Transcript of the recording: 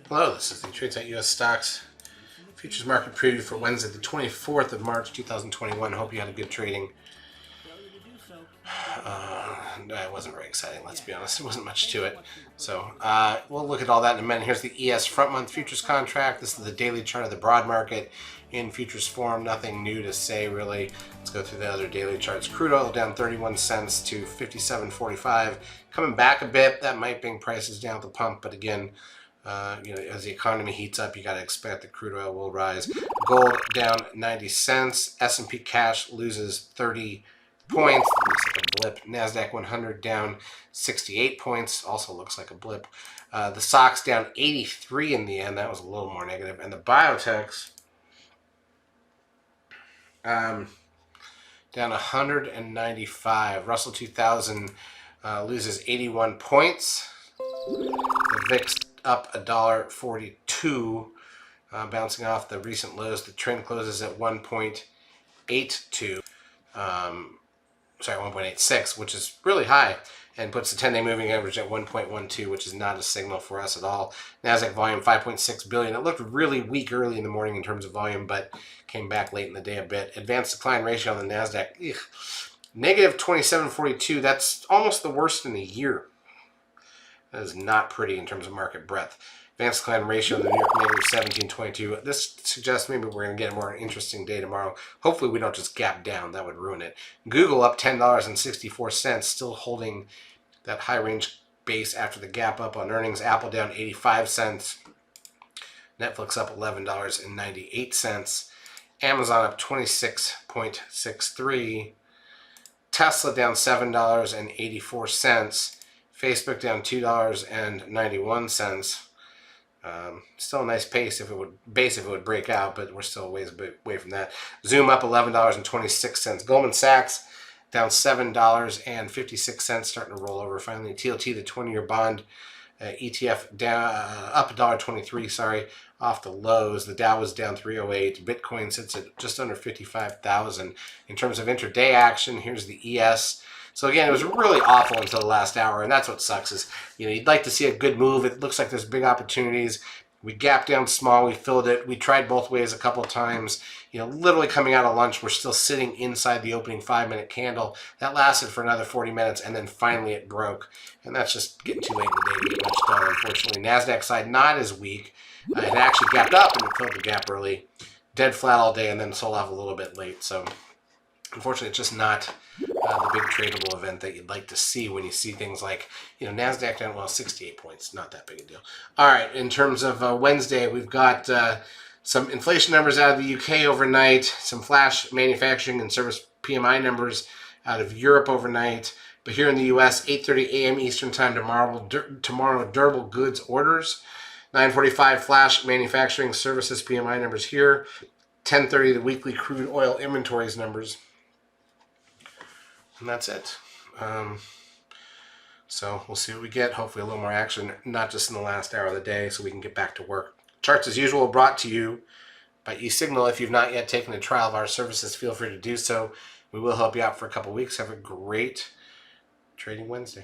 Hello, this is the Tradesight U.S. Stocks Futures Market Preview for Wednesday, the 24th of March, 2021. Hope you had a good trading. It wasn't very exciting, let's be honest. There wasn't much to it. So we'll look at all that in a minute. Here's the ES front month futures contract. This is the daily chart of the broad market in futures form. Nothing new to say, really. Let's go through the other daily charts. Crude oil down 31 cents to 57.45. Coming back a bit. That might bring prices down at the pump, but again, as the economy heats up, you got to expect that crude oil will rise. Gold down 90 cents. S&P cash loses 30 points. Looks like a blip. NASDAQ 100 down 68 points. Also looks like a blip. The SOX down 83 in the end. That was a little more negative. And the biotechs down 195. Russell 2000 loses 81 points. The VIX up $1.42, bouncing off the recent lows. The trend closes at 1.82. 1.86, which is really high, and puts the 10-day moving average at 1.12, which is not a signal for us at all. NASDAQ volume 5.6 billion. It looked really weak early in the morning in terms of volume, but came back late in the day a bit. Advanced decline ratio on the NASDAQ, negative 27.42. That's almost the worst in a year. That is not pretty in terms of market breadth. Advanced decline ratio in the New York negative 17.22. This suggests maybe we're going to get a more interesting day tomorrow. Hopefully we don't just gap down. That would ruin it. Google up $10.64, still holding that high range base after the gap up on earnings. Apple down 85 cents. Netflix up $11.98. Amazon up 26.63. Tesla down $7.84. Facebook down $2.91. Still a nice pace if it would break out, but we're still a ways away from that. Zoom up $11.26. Goldman Sachs down $7.56, starting to roll over finally. TLT, the 20-year bond ETF, down up $1.23. Sorry, off the lows. The Dow was down 308. Bitcoin sits at just under 55,000. In terms of intraday action, here's the ES. So again, it was really awful until the last hour, and that's what sucks is, you'd like to see a good move. It looks like there's big opportunities. We gapped down small, we filled it. We tried both ways a couple of times. Literally coming out of lunch, we're still sitting inside the opening 5-minute candle. That lasted for another 40 minutes, and then finally it broke. And that's just getting too late in the day to get much done, unfortunately. NASDAQ side not as weak. It actually gapped up and it filled the gap early. Dead flat all day and then sold off a little bit late. So unfortunately, it's just not the big tradable event that you'd like to see when you see things like, NASDAQ down, 68 points. Not that big a deal. All right, in terms of Wednesday, we've got some inflation numbers out of the UK overnight, some flash manufacturing and service PMI numbers out of Europe overnight. But here in the U.S., 8:30 a.m. Eastern Time tomorrow, durable goods orders. 9:45 flash manufacturing services PMI numbers here. 10:30 the weekly crude oil inventories numbers. And that's it. So we'll see what we get. Hopefully a little more action, not just in the last hour of the day, so we can get back to work. Charts as usual brought to you by eSignal. If you've not yet taken a trial of our services, feel free to do so. We will help you out for a couple weeks. Have a great trading Wednesday.